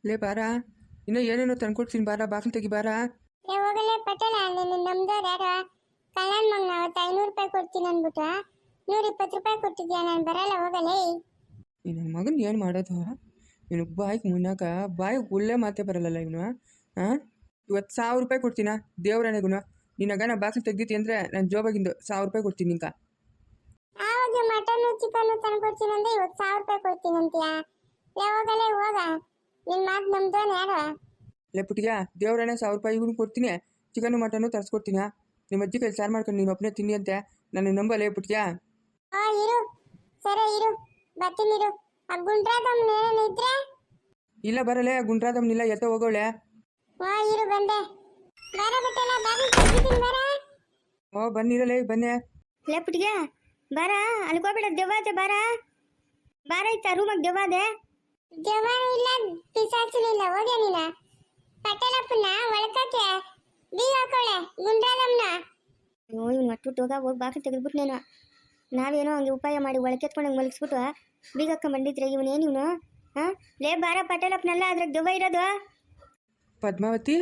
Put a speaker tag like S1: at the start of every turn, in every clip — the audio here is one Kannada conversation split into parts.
S1: ಲೇ ಬಾರ, ಇನ್ನೂ ಏನೇನೋ ತಂದ್ಕೊಡ್ತೀನಿ ಬಾರ, ಬಾಗಿಲು ತೆಗಿ ಬಾರ.
S2: ಹೋಗಲೇ ಪಟೇಲ, ನೀನು ನಮ್ದವ್ರು ಯಾರೋ ಕಲ್ಯಾಣ ಮಗನ ಅವತ್ತು 500 ರೂಪಾಯಿ ಕೊಡ್ತೀನಿ ಅಂದ್ಬಿಟ್ಟು 120 ರೂಪಾಯಿ ಕೊಟ್ಟಿದ್ಯಾ. ನಾನು ಬರಲ್ಲ, ಹೋಗಲೇ.
S1: ಈ ನನ್ನ ಮಗನ ಏನು ಮಾಡೋದು? ಇವನು ಬಾಯಿಗೆ ಮುನ್ನಾಕ ಬಾಯಿಗೆ ಒಳ್ಳೆ ಮಾತೇ ಬರಲ್ಲ ಇವನು. ಇವತ್ತು 1000 ರೂಪಾಯಿ ಕೊಡ್ತೀನ ದೇವ್ರಣೆಗೂ. ನಿನ್ನಗ ನಾ ಬಾಗಿಲು ತೆಗ್ದಿತಿ ಅಂದರೆ ನಾನು ಜೋಬಾಗಿಂದು 1000 ರೂಪಾಯಿ ಕೊಡ್ತೀನಿ ನಿಂಕ.
S2: ಆವಾಗ ಮಟನ್ನು ಚಿಕನ್ನು ತಂದ್ಕೊಡ್ತೀನಿ ಅಂದ್ರೆ ಇವತ್ತು 1000 ರೂಪಾಯಿ ಕೊಡ್ತೀನಿ ಅಂತೀಯಾ? ಹೋಗಲೇ ಹೋಗ, ನಿನ್ನ ಮಾತು ನಮ್ದೋನು ಯಾರು?
S1: ಲೇ ಪುಟ್ಟಿಯ, ದೇವ್ರಣೆ 1000 ರೂಪಾಯಿ ಇವನು ಕೊಡ್ತೀನಿ, ಚಿಕನ್ನು ಮಟನ್ನು ತರಿಸ್ಕೊಡ್ತೀನಿ. ನಿಮ್ಮ ಅಜ್ಜಿ ಕೈ ಸಾರು ಮಾಡ್ಕೊಂಡು ನೀನು ಒಬ್ಬನೇ ತಿನ್ನಿ ಅಂತೆ. ನಾನು ನಂಬಲ್ಲೇ ಪುಟ್ಟಿಯ.
S2: ಇರು, ಸರಿ ಇರು, ಬರ್ತೀನಿ ಇರು. ಆ ಗುಂಡ್ರಾದಮ್ಮನ ಏನೇನು ಇದ್ರೆ
S1: ಇಲ್ಲ ಬರಲೇ, ಗುಂಡ್ರಾದಮ್ಮನಿಲ್ಲ, ಎತ್ತ ಹೋಗೋಳೆ.
S2: ಇರು, ಬಂದೆ. ಬರ ಬಿಟ್ಟಲ್ಲ, ಬಾಗಿಲು ತೆಗ್ದಿದ್ದೀನಿ, ಬರ.
S1: ಬನ್ನಿರಲೇ, ಬನ್ನೆ.
S2: ಲೇ ಪುಟ್ಟಿಗೆ ಬಾರ, ಅಲ್ಕೋಬೇಡ, ದೆವ್ವಾದೆ ಬಾರ. ಬಾರ ಇತ್ತ ರೂಮಾಗ ದೆವ್ವಾದೆ. ದೆವ್ವಾನು ಇಲ್ಲ, ಪಿಸಾಚನು ಇಲ್ಲ. ಹೋಗ್ಯ ನೀನ ಪಟೇಲಪ್ಪನ ಒಳಕಕ್ಕೆ ಬೀಗ ಹಾಕೋಳೆ ಗುಂಡ್ರಾದಮ್ಮನ. ಇವ್ನು ಒಟ್ಟು ಹೋಗಿ ಬಾಗಿಲು ತೆಗೆದ್ಬಿಟ್ಟು ನಾವೇನೋ ಹಂಗೆ ಉಪಾಯ ಮಾಡಿ ಒಳಕೆತ್ಕೊಂಡಂಗೆ ಮಲಗಿಸ್ಬಿಟ್ಟು ಬೀಗ ಹಾಕೊಂಬಂದಿದ್ರೆ ಇವನೇನು ಇವನು? ಲೇ ಬಾರ ಪಟೇಲಪ್ಪನಲ್ಲ, ಅದ್ರಾಗ ದೆವ್ವ ಇರೋದು.
S1: ಪದ್ಮಾವತಿ,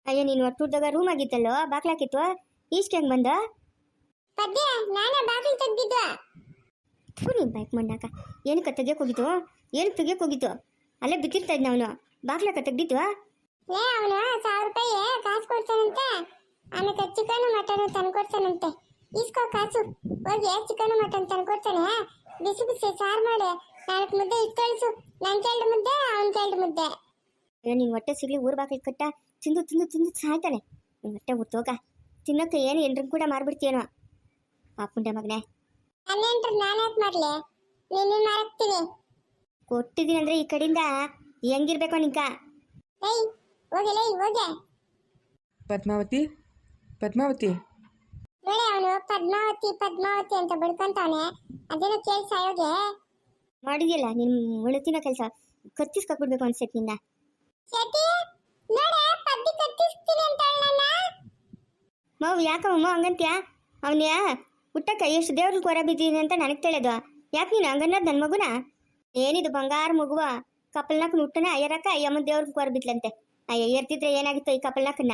S2: ಅಯ್ಯೋ ನೀನು ಒಟ್ಟುದಾಗ ರೂಮ್ ಆಗಿತ್ತಲ್ಲೋ, ಬಾಗ್ಲಾಕಿತ್ತು, ಈಸ್ಕೆ ಹೆಂಗೆ ಬಂದ? ಪದ್ಯ ನಾನೇ ಬಾಗಿಲು ತೆಗ್ದಿದ್ದ. ನೀನು ಬೈಕ್ ಮಂಡಾಕ ಏನಕ್ಕೆ ತೆಗಿಯಕ್ಕೆ ಹೋಗಿತ್ತು? ಏನಕ್ಕೆ ತೆಗಿಯಕ್ಕೆ ಹೋಗಿತ್ತು? ಅಲ್ಲೇ ಬಿತ್ತಿರ್ತಾ ಇದ್ನ ಅವನು, ಬಾಗ್ಲಾಕ ತೆಗ್ದಿತ್ತು. ಅವನು 1000 ರೂಪಾಯಿ ಕಾಸು ಕೊಡ್ತಾನಂತೆ, ಆಮೇಲೆ ಚಿಕನ್ ಮಟನ್ ತಂದ್ಕೊಡ್ತಾನಂತೆ. ಇಸ್ಕೋ ಕಾಸು, ಹೋಗಿ ಚಿಕನ್ ಮಟನ್ ತಂದ್ಕೊಡ್ತಾನೆ. ಬಿಸಿ ಬಿಸಿ ಸಾರು ಮಾಡಿ 4 ಮುದ್ದೆ ಇಟ್ಟು ಕಳಿಸು. ನನ್ನ 2 ಮುದ್ದೆ, ಅವನ 2 ಮುದ್ದೆ. ನೀನು ಹೊಟ್ಟೆ ಸಿಗ್ಲಿ ಊರು ಬಾಗಿಲು ಕಟ್ಟ ತಿಂದು ತಿಂದು ತಿಂದು ಸಾಯ್ತಾನೆ. ನೀನು ಹೊಟ್ಟೆ ಉತ್ತೋಗ ತಿನ್ನೋಕ್ಕೆ ಏನು ಎಂಟ್ರನ್ನು ಕೂಡ ಮಾರ್ಬಿಡ್ತೀಯೇನೋ ಪಾಪುಂಡೆ ಮಗನೇ. ನಾನ್ಯಾಕೆ ಮಾಡಲಿ, ನೀನು ಮಾರಾಕ್ತೀನಿ. ಕೊಟ್ಟಿದ್ದೀನಿ ಅಂದರೆ ಈ ಕಡೆಯಿಂದ ಹೆಂಗಿರ್ಬೇಕೋ ನಿಂಕ. ಹೋಗಲೇ ಹೋಗೆ.
S1: ಪದ್ಮಾವತಿ, ಪದ್ಮಾವತಿ.
S2: ನೋಡಿ ಅವನು ಪದ್ಮಾವತಿ ಪದ್ಮಾವತಿ ಅಂತ ಬಿಡ್ಕೊಂತಾನೆ. ಅದೇನೋ ಕೇಳ್ಸ ಹೋಗೆ. ಮಾಡಿದ್ಯಲ್ಲ ನಿನ್ನ ಮುಳುತಿನ ಕೆಲಸ, ಕತ್ತಿಸ್ಕೊಬಿಡ್ಬೇಕು ಅನ್ಸೈತೆ ನಿನ್ನ. ಮಗು ಯಾಕಮ್ಮ ಹಂಗಂತ್ಯಾ? ಅವನ್ಯಾ ಹುಟ್ಟಕ್ಕ ಎಷ್ಟು ದೇವ್ರಿಗೆ ಕೊರ ಬಿದ್ದೀನಿ ಅಂತ ನನಗೆ ತಿಳಿದು. ಯಾಕೆ ನೀನು ಹಂಗನ್ನೋದು ನನ್ನ ಮಗುನ? ಏನಿದು ಬಂಗಾರ ಮಗುವ ಕಪಲ್ನಾಕ್ ಹುಟ್ಟನ ಅಯ್ಯರಕ್ಕ ಅಯ್ಯಮ್ಮ ದೇವ್ರಿಗೆ ಕೊರ ಬಿದ್ಲಂತೆ. ಅಯ್ಯ ಎರ್ತಿದ್ರೆ ಏನಾಗಿತ್ತು ಈ ಕಪಲ್ನಾಕನ್ನ?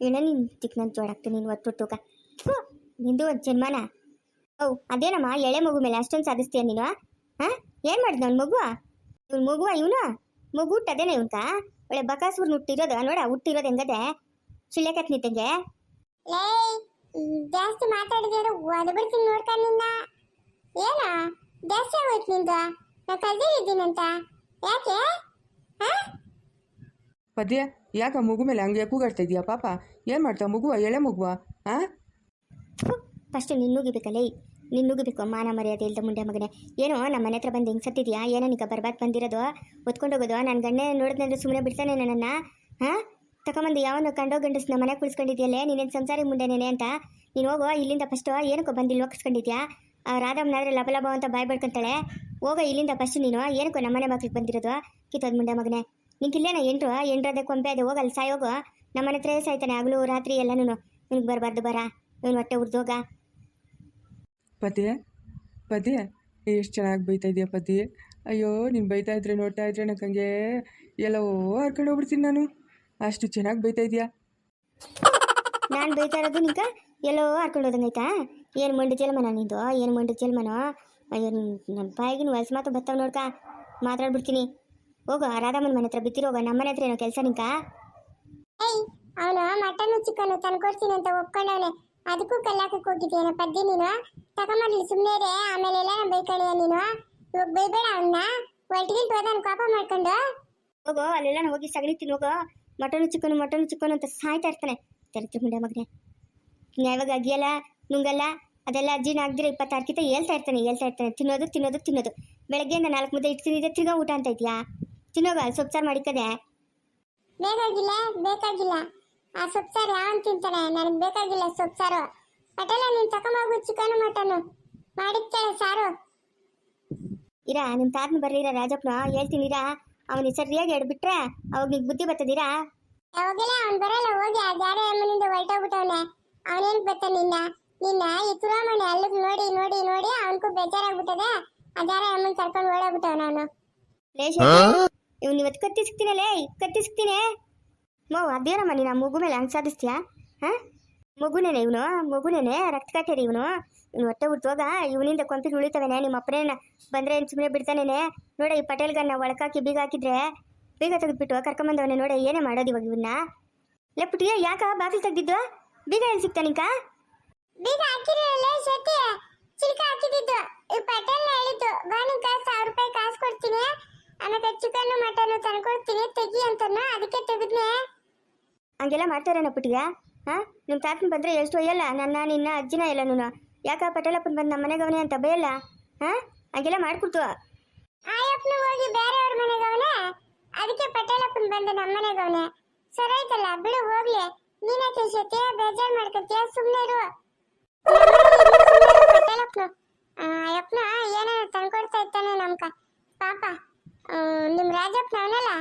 S2: ಏನ ನೀನು ಚಿಕ್ಕನ ಜೋಡಾಕ್ತು ನೀನು ಒತ್ತುಟ್ಟುಕ ನಿಂದು ಒಂದು ಜನ್ಮನ. ಅದೇನಮ್ಮ ಎಳೆ ಮಗು ಮೇಲೆ ಅಷ್ಟೊಂದು ಸಾಧಿಸ್ತೀಯ ನೀನು? ಏನು ಮಾಡಿದ್ ನನ್ನ ಮಗು? ಇವ್ನ ಮಗುವ ಇವನು ಮಗು ಹುಟ್ಟದೇನ ಇವನ್ಕ? ಒಳ್ಳೆ ಬಕಾಸೂರ್ನ ಹುಟ್ಟಿರೋದು ನೋಡ, ಹುಟ್ಟಿರೋದು ಹೆಂಗದೆ ಚಿಳ್ಳೆಕತ್ ನಿಂತಂಗೆ. ಜಾಸ್ತಿ ಮಾತಾಡಿದ್ರೆ ಒದ ಬಿಡ್ತೀನಿ ನೋಡ್ಕೊಂಡಿಂದ. ಏನ ಜಾಸ್ತಿ ಆಗೋಯ್ತು ನಿಂದು, ನಾ ಕಲ್ದಿದ್ದೀನಂತ. ಯಾಕೆ
S1: ಪದ್ಯ, ಯಾಕ ಮಗು ಮೇಲೆ ಹಂಗೆ ಕೂಗಾಡ್ತಾ ಇದೀಯಾ? ಪಾಪ ಏನು ಮಾಡ್ತಾ ಮಗುವ, ಎಳೆ ಮಗುವ?
S2: ಫಸ್ಟ್ ನಿನ್ನುಗಿಬೇಕಲ್ಲೇ, ನಿನ್ನುಗಿಬೇಕು. ಮಾನ ಮರ್ಯಾದೆ ಇಲ್ದ ಮುಂಡೆ ಮಗನೇ. ಏನೋ ನಮ್ಮ ಮನೆ ಹತ್ರ ಬಂದು ಹೆಂಗೆ ಸತ್ತಿದ್ಯಾ? ಏನೋ ನಿಗ ಬರ್ಬಾದ್ ಬಂದಿರೋದು, ಹೊತ್ಕೊಂಡೋಗೋದು. ನನ್ನ ಗಂಡೇ ನೋಡಿದ್ನಂದ್ರೆ ಸುಮ್ಮನೆ ಬಿಡ್ತಾನೆ ನನ್ನನ್ನು? ತಗೊಂಬಂದು ಯಾವನು ಕಂಡೋ ಗಂಡಸ್ ನಮ್ಮ ಮನೆಗೆ ಕುಳಿಸ್ಕೊಂಡಿದ್ಯಲ್ಲೇ, ನೀನೇನು ಸಂಸಾರಿ ಮುಂಡೆನೇನೆ ಅಂತ. ನೀನು ಹೋಗೋ ಇಲ್ಲಿಂದ ಫಸ್ಟು. ಏನಕ್ಕೋ ಬಂದು ಇಲ್ಲಿ ಹೋಗಿಸ್ಕೊಂಡಿದ್ಯಾ? ರಾಧಮ್ಮನಾದ್ರೆ ಲಬಲಬ ಅಂತ ಬಾಯ್ ಬಡ್ಕೊಂತಾಳೆ. ಹೋಗೋ ಇಲ್ಲಿಂದ ಫಸ್ಟ್ ನೀನು. ಏನಕ್ಕೋ ನಮ್ಮ ಮನೆ ಮಕ್ಳಿಗೆ ಬಂದಿರೋದು ಕಿತ್ತೋದು ಮುಂಡೆ ಮಗನೇ. ನಿಂಗಿಲ್ಲೇನ ಎಂಟ್ರದೆ ಕೊಂಪೆ ಅದೇ ಹೋಗಲ್ಲ ಸಾಯೋಗೋ. ನಮ್ಮ ಮನೆ ಹತ್ರ ಸಾಯ್ತಾನೆ ಹಗಲು ರಾತ್ರಿ ಎಲ್ಲನೂ. ನಿನಗೆ ಬರಬಾರ್ದು ಬರ, ಇವನು ಹೊಟ್ಟೆ ಉರ್ದೋಗ.
S1: ಪದ್ಯ, ಪದ್ಯ ಎಷ್ಟು ಚೆನ್ನಾಗಿ ಬೈತಾ ಇದೆಯಾ ಪದ್ಯ. ಅಯ್ಯೋ ನೀನು ಬೈತಾ ಇದ್ರೆ ನೋಡ್ತಾ ಇದ್ರೆ ನನಗೆ ಎಲ್ಲವೋ ಹರ್ಕೊಂಡು ಹೋಗ್ಬಿಡ್ತೀನಿ ನಾನು, ಅಷ್ಟು ಚೆನ್ನಾಗಿ ಬೈತಾ ಇದೆಯಾ.
S2: ನಾನು ಬೈತಾ ಇರೋದು ನಿಂಕ ಎಲ್ಲೋ ಹರ್ಕೊಂಡು ಹೋದಂಗೈತಾ? ಏನು ಮಂಡು ಜಲ್ಮನ ನಿಂದು? ಏನು ಮಂಡು ಜಲ್ಮನೋ? ಅಯ್ಯೋ ನನ್ನ ಬಾಯಿಗಿನ ವಯಸ್ಸು ಮಾತು ಬರ್ತಾವೆ ನೋಡ್ಕ, ಮಾತಾಡ್ಬಿಡ್ತೀನಿ. ಹೋಗು ರಾಧಮ್ಮನ ಮನೆ ಹತ್ರ ಬಿತ್ತಿರೋಗ, ನಮ್ಮ ಮನೆ ಹತ್ರ ಏನೋ ಕೆಲಸ ನಿಂಕ? ಅವನು ಮಟನ್ನು ಚಿಕನ್ನು ತಂದ್ಕೊಡ್ತೀನಿ ಅಂತ ಒಪ್ಕೊಂಡವನೆ, ಅದಕ್ಕೂ ಕಲ್ಲಾಕಕ್ಕೆ ಹೋಗಿದ್ದೀನ ಪದ್ಯ ನೀನು? ತಗೊಂಬರ್ಲಿ ಸುಮ್ಮನೆ, ಆಮೇಲೆ ಎಲ್ಲ ಬೈಕಳಿಯ ನೀನು. ಇವಾಗ ಬೈಬೇಡ ಅವನ್ನ, ಒಟ್ಟಿಗಿಂತ ಹೋದನ್ ಕೋಪ ಮಾಡ್ಕೊಂಡು. ಹೋಗೋ ಅಲ್ಲೆಲ್ಲ ಹೋಗಿ ಸಗಣಿತೀನಿ. ಹೋಗೋ ಮಟನ್ನು ಚಿಕನ್ನು ಅಂತ ಸಾಯ್ತಾ ಇರ್ತಾನೆ. ತೆರತಿ ಮುಂಡೆ ಮಗನೆ, ಯಾವಾಗ ಅಗಿಯಲ್ಲ ನುಂಗಲ್ಲ ಅದೆಲ್ಲ ಅಜ್ಜಿನ ಆಗದಿರ 26 ಕಿತ ಹೇಳ್ತಾ ಇರ್ತಾನೆ. ತಿನ್ನೋದು ಬೆಳಗ್ಗೆಯಿಂದ 4 ಮುದ್ದೆ ಇಡ್ತಿದ್ದೆ, ತಿರ್ಗಾ ಊಟ ಅಂತ ಇದೆಯಾ? ತಿನ್ನೋಗ ಸೊಪ್ಪು ಸಾರು ಮಾಡಿಕ್ಕದೆ. ಬೇಕಾಗಿಲ್ಲ ಆ ಸೊಪ್ಪು ಸಾರು ಯಾವನ್ ತಿಂತಾನೆ? ನನಗೆ ಬೇಕಾಗಿಲ್ಲ ಸೊಪ್ಪು ಸಾರು. ಪಟೇಲ ನೀನು ತಗೊಂಬೋಗು ಚಿಕನ್ ಮಟನ್ನು ಮಾಡಿಕ್ತಾಳೆ ಸಾರು. ಇರಾ ನಿಮ್ಮ ತಾತನ ಬರ್ಲಿರ ರಾಜಪ್ಪನ ಹೇಳ್ತೀನಿರಾ, ಅವನಿಗೆ ಸರಿಯಾಗಿ ಎಡ್ಬಿಟ್ರೆ ಅವಾಗ ನಿಗೆ ಬುದ್ಧಿ ಬರ್ತದಿರಾ? ಯಾವಾಗೆಲ್ಲ ಅವ್ನು ಬರಲ್ಲ, ಹೋಗಿ ಆ ಗಾರೆ ಅಮ್ಮನಿಂದ ಹೊರಟೋಗ್ಬಿಟ್ಟವನೆ. ಅವನೇನು ಬರ್ತಾನೆ ನಿನ್ನ? ನಿನ್ನ ಈ ತುರಾಮಣಿ ಅಲ್ಲಿಗೆ ನೋಡಿ ನೋಡಿ ನೋಡಿ ಅವನ್ಗೂ ಬೇಜಾರಾಗ್ಬಿಟ್ಟದೆ. ಅದಾರ ಅಮ್ಮನ್ ಕರ್ಕೊಂಡು ಓಡಾಗ್ಬಿಟ್ಟವ ನಾನು. ಇವ್ನು ಇವತ್ತು ಕತ್ತಿ ಸಿಗ್ತೀನಲ್ಲೇ, ಕತ್ತಿ ಸಿಗ್ತೀನಿ. ಮೌ ಅದೇನಮ್ಮ ನೀನು ಆ ಮಗು ಮೇಲೆ ಹಂಗೆ ಸಾಧಿಸ್ತೀಯಾ? ಹಾಂ, ಮಗುನೇನೆ ಇವನು, ಮಗುನೇನೆ ರಕ್ತ ಕಾಟೇರಿ ಇವನು. ಇವ್ನು ಹೊಟ್ಟೆ ಹುಟ್ಟುವಾಗ ಇವನಿಂದ ಕೊಂಪಿಗೆ ಉಳಿತವೇನೆ. ನಿಮ್ಮ ಅಪ್ಪನೇನ ಬಂದರೆ ಏನು ಸುಮ್ಮನೆ ಬಿಡ್ತಾನೇನೆ. ನೋಡ ಈ ಪಟೇಲ್ಗನ್ನ ಒಳಕಾಕಿ ಬೀಗ ಹಾಕಿದ್ರೆ ಬೀಗ ತೆಗೆದ್ಬಿಟ್ಟು ಕರ್ಕೊಂಬಂದವನೇ. ನೋಡ ಏನೇ ಮಾಡೋದು ಇವಾಗ ಇವನ್ನ. ಲೆಪ್ಪುಟಿಗೆ ಯಾಕ ಬಾಗಿಲು ತೆಗ್ದಿದ್ದು? ಬೀಗ ಎಲ್ಲಿ ಸಿಗ್ತಾನಿಕ? ಬೀಗ ಹಾಕಿರಲ್ಲ ಶೆಟ್ಟಿ, ಚಿಲ್ಕ ಹಾಕಿದ್ದು. ಈ ಪಟೇಲ್ ಹೇಳಿದ್ದು ಬಾನಿಕ 1000 ರೂಪಾಯಿ ಕಾಸು ಕೊಡ್ತೀನಿ, ಆಮೇಲೆ ಚಿಕನ್ ಮಟನ್ ತಂದ್ಕೊಡ್ತೀನಿ ತೆಗಿ ಅಂತನ. ಅದಕ್ಕೆ ತೆಗೆದ್ನೆ. ಹಂಗೆಲ್ಲ ಮಾಡ್ತಾರೇನ ಪುಟಿಗ? ಹಾಂ, ನಿಮ್ಮ ತಾತನ ಬಂದರೆ ಎಷ್ಟು ಒಯ್ಯಲ್ಲ ನನ್ನ ನಿನ್ನ ಅಜ್ಜಿನ ಎಲ್ಲ ನೀನು. ಯಾಕ ಪಟೇಲಪ್ಪನ ಬಂದು ನಮ್ಮ ಮನೆಗವನೇ ಅಂತ ಬೈಯಲ್ಲ? ಹಾಂ, ಹಂಗೆಲ್ಲ ಮಾಡ್ಕೊಡ್ತು. ಆಯಪ್ಪನ ಹೋಗಿ ಬೇರೆಯವ್ರ ಮನೆಗವನೇ, ಅದಕ್ಕೆ ಪಟೇಲಪ್ಪನ ಬಂದು ನಮ್ಮ ಮನೆಗವನೇ. ಸರಿ ಆಯ್ತಲ್ಲ ಬಿಡು ಹೋಗ್ಲಿ. ನೀನಕ್ಕೆ ಶೆಟ್ಟಿ ಬೇಜಾರು ಮಾಡ್ಕೊತೀಯ, ಸುಮ್ಮನೆ ಇರು. ಪಟೇಲಪ್ಪನ ಅಯ್ಯಪ್ಪನ ಏನೇನು ತಂದ್ಕೊಡ್ತಾ ಇರ್ತಾನೆ ನಮ್ಕ. ಪಾಪ ನಿಮ್ಮ ರಾಜಪ್ಪನ ಅವನಲ್ಲ,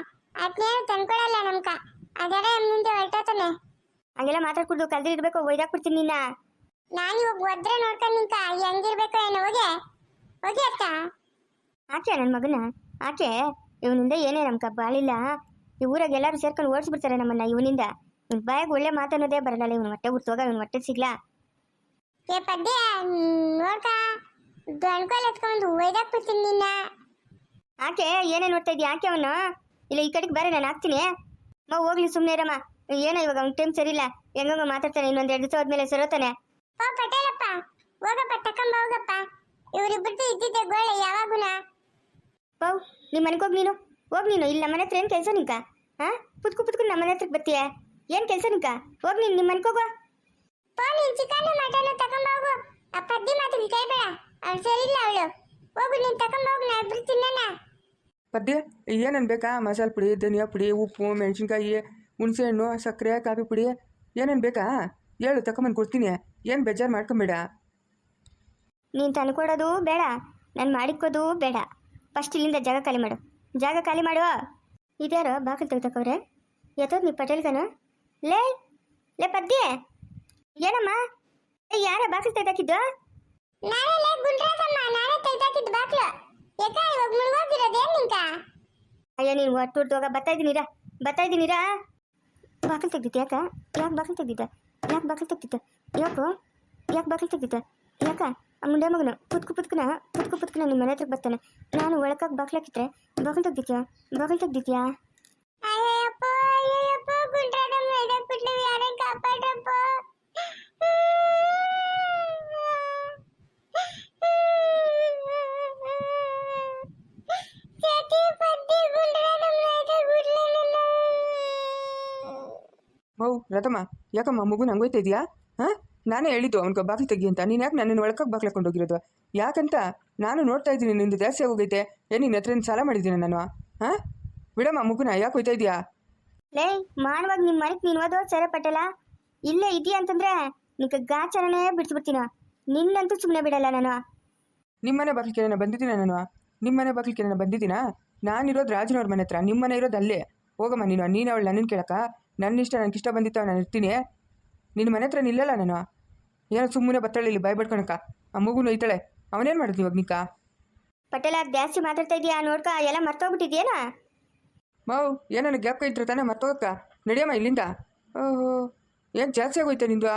S2: ಅದನ್ನೇನು ತಂದ್ಕೊಡಲ್ಲ ನಮ್ಕ. ಅದರ ಮುಂದೆ ಹೊರಟೋತಾನೆ. ಹಂಗೆಲ್ಲ ಮಾತಾಡ್ಕೊಡ್ದು ಕಲ್ದಿ ಇರ್ಬೇಕು, ಒಯ್ದಾಕ್ಬಿಡ್ತೀನಿ ನಿನ್ನ. ನಾನು ಇವಾಗ ಒದ್ರೆ ನೋಡ್ಕೊಂಡು ನಿಂಕ ಹೆಂಗಿರ್ಬೇಕು ಏನೋ. ಹೋಗಿ ಹೋಗಿ ಅಕ್ಕ. ಆಕೆ ನನ್ನ ಮಗನ ಆಕೆ ಇವನಿಂದ ಏನೇ ನಮ್ಕ ಬಾಳಿಲ್ಲ. ಈ ಊರಾಗ ಎಲ್ಲರೂ ಸೇರ್ಕೊಂಡು ಓಡಿಸ್ಬಿಡ್ತಾರೆ ನಮ್ಮನ್ನ ಇವನಿಂದ. ಇವ್ನ ಬಾಯಾಗ ಒಳ್ಳೆ ಮಾತನ್ನೋದೇ ಬರಲ್ಲ. ಇವನು ಹೊಟ್ಟೆ ಹುಟ್ಟುವಾಗ ಇವನು ಹೊಟ್ಟೆ ಸಿಗ್ಲಾ? ಏ ಪದ್ಯ ನೋಡ್ಕ ದೊಣ್ಕೊಲ್ ಎತ್ಕೊಂಡು ಒಯ್ದಾಕ್ಬಿಡ್ತೀನಿ ನಿನ್ನ. ಆಕೆ ಏನೇ ನೋಡ್ತಾ ಇದೀಯ? ಆಕೆ ಅವನು ಇಲ್ಲ ಈ ಕಡೆಗೆ ಬೇರೆ ನಾನು ಹಾಕ್ತೀನಿ. ಹೋಗ್ಲಿ ಸುಮ್ಮನೆ ಇರಮ್ಮ. ಏನೋ ಇವಾಗ ಅವ್ನ ಟೈಮ್ ಸರಿ ಇಲ್ಲ, ಹೆಂಗ ಮಾತಾಡ್ತಾನೆ. ಇನ್ನೊಂದು 2 ದಿವಸ ಹೋದ್ಮೇಲೆ ಸರೋತಾನೆ. ಓ ಪಟೇಲಪ್ಪ ಹೋಗಪ್ಪ, ತಕೊಂಬ ಹೋಗಪ್ಪ. ಇವರಿಬ್ಬರದು ಇದ್ದಿದ್ದೆ ಗೋಳೆ ಯಾವಾಗುನ. ಬೌ ನಿಮ್ಮ ಮನೆಗೆ ಹೋಗಿ ನೀನು, ಹೋಗಿ ನೀನು. ಇಲ್ಲಿ ನಮ್ಮ ಮನೆ ಹತ್ರ ಏನು ಕೆಲಸ ನಿಂಕ? ಹಾಂ, ಪುತ್ಕು ನಮ್ಮ ಮನೆ ಹತ್ರಕ್ಕೆ ಬರ್ತೀಯ? ಏನು ಕೆಲಸ ನಿಂಕ? ಹೋಗಿ ನೀನು ನಿಮ್ಮ ಮನೆಗೆ ಹೋಗುವ. ಪೋ ನೀನು ಚಿಕನ್ ಮಟನ್ ತಕೊಂಬ ಹೋಗು. ಆ ಪದ್ದಿ ಮಾತಿಗೆ ಕೈಬೇಡ, ಅವ್ಳು ಸರಿ ಇಲ್ಲ ಅವಳು. ಹೋಗು ನೀನು ತಕೊಂಬ ಹೋಗು, ನಾ ಇಬ್ಬರು ತಿನ್ನೋಣ.
S1: ಪದ್ಯ ಏನೇನು ಬೇಕಾ? ಮಸಾಲೆ ಪುಡಿ, ಧನಿಯಾ ಪುಡಿ, ಉಪ್ಪು, ಮೆಣಸಿನ್ಕಾಯಿ, ಹುಣಸೆಹಣ್ಣು, ಸಕ್ಕರೆ, ಕಾಫಿ ಪುಡಿ ಏನೇನು ಬೇಕಾ ಹೇಳು, ತಗೊಂಬಂದು ಕೊಡ್ತೀನಿ. ಏನು ಬೇಜಾರು ಮಾಡ್ಕೊಂಬೇಡ. ನೀನು ತಂದ್ಕೊಡೋದು ಬೇಡ, ನಾನು ಮಾಡಿಕ್ಕೋದು ಬೇಡ. ಫಸ್ಟ್ ಇಲ್ಲಿಂದ ಜಾಗ ಖಾಲಿ ಮಾಡು, ಜಾಗ ಖಾಲಿ ಮಾಡುವ. ಇದ್ಯಾರೋ ಬಾಗಿಲು ತೆಗ್ದಕ್ಕವ್ರೆ? ಎತ್ತೋದು ನೀ ಪಟೇಲ್ಗನ? ಲೇ ಲೇ ಪದ್ಯ ಏನಮ್ಮ? ಯಾರ ಬಾಗಿಲು ತೆಗ್ದಾಕಿದ್ದು? ಅಯ್ಯ ನೀನು ಒಟ್ಟು ಹೋಗ ಬರ್ತಾ ಇದ್ದೀನಿರಾ ಬಾಗಿಲು ತೆಗ್ದಿದ್ದೆ. ಯಾಕ ಬಾಗಿಲು ತೆಗ್ದಿದ್ದ? ಯಾಕೆ ಬಾಗಿಲು ತೆಗ್ದಿದ್ದ? ಯಾಕೆ ಬಾಗಿಲು ತೆಗ್ದಿದ್ದ? ಯಾಕ ಆ ಮುಂಡೆ ಮಗನು ಪುತ್ಕುನ ನಿಮ್ಮ ಮನೆ ಹತ್ರಕ್ಕೆ ಬರ್ತಾನೆ. ನಾನು ಒಳಕಾಗಿ ಬಾಗಿಲು ಹಾಕಿದ್ರೆ ಬಾಗಿಲು ತೆಗ್ದಿದ್ಯಾ? ಹೌ ರಥಮ್ಮ, ಯಾಕಮ್ಮ ಮಗುನ ಹಂಗೋಯ್ತಾ ಇದೆಯಾ? ಹಾಂ, ನಾನೇ ಹೇಳಿದ್ದು ಅವ್ನಿಗೆ ಬಾಗಿಲು ತೆಗಿ ಅಂತ. ನೀನು ಯಾಕೆ ನನ್ನನ್ನು ಒಳಕಾಗಿ ಬಾಗಿಲು ಹಾಕೊಂಡು ಹೋಗಿರೋದು? ಯಾಕಂತ ನಾನು ನೋಡ್ತಾ ಇದ್ದೀನಿ. ನಿಂದು ಜಾಸ್ತಿ ಆಗೋಗೈತೆ. ಏನು ನಿನ್ನ ಹತ್ರ ಸಾಲ ಮಾಡಿದ್ದೀನಿ ನಾನು? ಹಾಂ, ಬಿಡಮ್ಮ ಮಗುನ, ಯಾಕೆ ಹೋಯ್ತಾ ಇದೆಯಾ? ಲೇ ಮಾಡುವಾಗ ನಿಮ್ಮ ಮನೆಗೆ ನೀನು ಓದೋ ಸರಿ ಪಟ್ಟಲ್ಲ. ಇಲ್ಲೇ ಇದೆಯಾ ಅಂತಂದ್ರೆ ನಿನಗೆ ಗಾಚಾರನೇ ಬಿಡ್ಸ್ಬಿಡ್ತೀನ. ನಿನ್ನಂತೂ ಸುಮ್ಮನೆ ಬಿಡಲ್ಲ ನಾನು. ನಿಮ್ಮನೆ ಬಾಗಿಲಿಗೆ ನಾನು ಬಂದಿದ್ದೀನ? ನಿಮ್ಮನೆ ಬಾಗಿಲಿಗೆ ನಾನು ಬಂದಿದ್ದೀನಾ? ನಾನಿರೋದು ರಾಜನವ್ರ ಮನೆ ಹತ್ರ, ನಿಮ್ಮ ಮನೆ ಇರೋದು ಅಲ್ಲೇ. ಹೋಗಮ್ಮ ನೀನು ಅವಳು ನನ್ನನ್ನು ಕೇಳಕ್ಕ. ನನ್ನ ಇಷ್ಟ, ನನಗೆ ಇಷ್ಟ ಬಂದಿತ್ತು ನಾನು ಇರ್ತೀನಿ. ನಿನ್ನ ಮನೆ ಹತ್ರ ನಿಲ್ಲಲ್ಲ ನಾನು. ಏನೋ ಸುಮ್ಮನೆ ಬತ್ತಾಳೆ ಇಲ್ಲಿ ಬಾಯ್ ಬಡ್ಕೊಳಕ. ಆ ಮಗುನು ಐತಾಳೆ. ಅವನೇನು ಮಾಡಿದ್ನಿ ಇವಾಗ ನಿಕ್ಕ? ಪಟೇಲ ಜಾಸ್ತಿ ಮಾತಾಡ್ತಾ ಇದೀಯಾ ನೋಡ್ಕ, ಎಲ್ಲ ಮರ್ತೋಗ್ಬಿಟ್ಟಿದ್ಯೇನ? ಮಾವು ಏನೋ ಗ್ಯಾಪ್ ಇದ್ರೆ ತಾನೇ ಮರ್ತೋಗಕ್ಕ. ನಡಿಯಮ್ಮ ಇಲ್ಲಿಂದ. ಓಹೋ, ಏನು ಜಾಸ್ತಿ ಆಗೋಯ್ತಾ ನಿಂದು?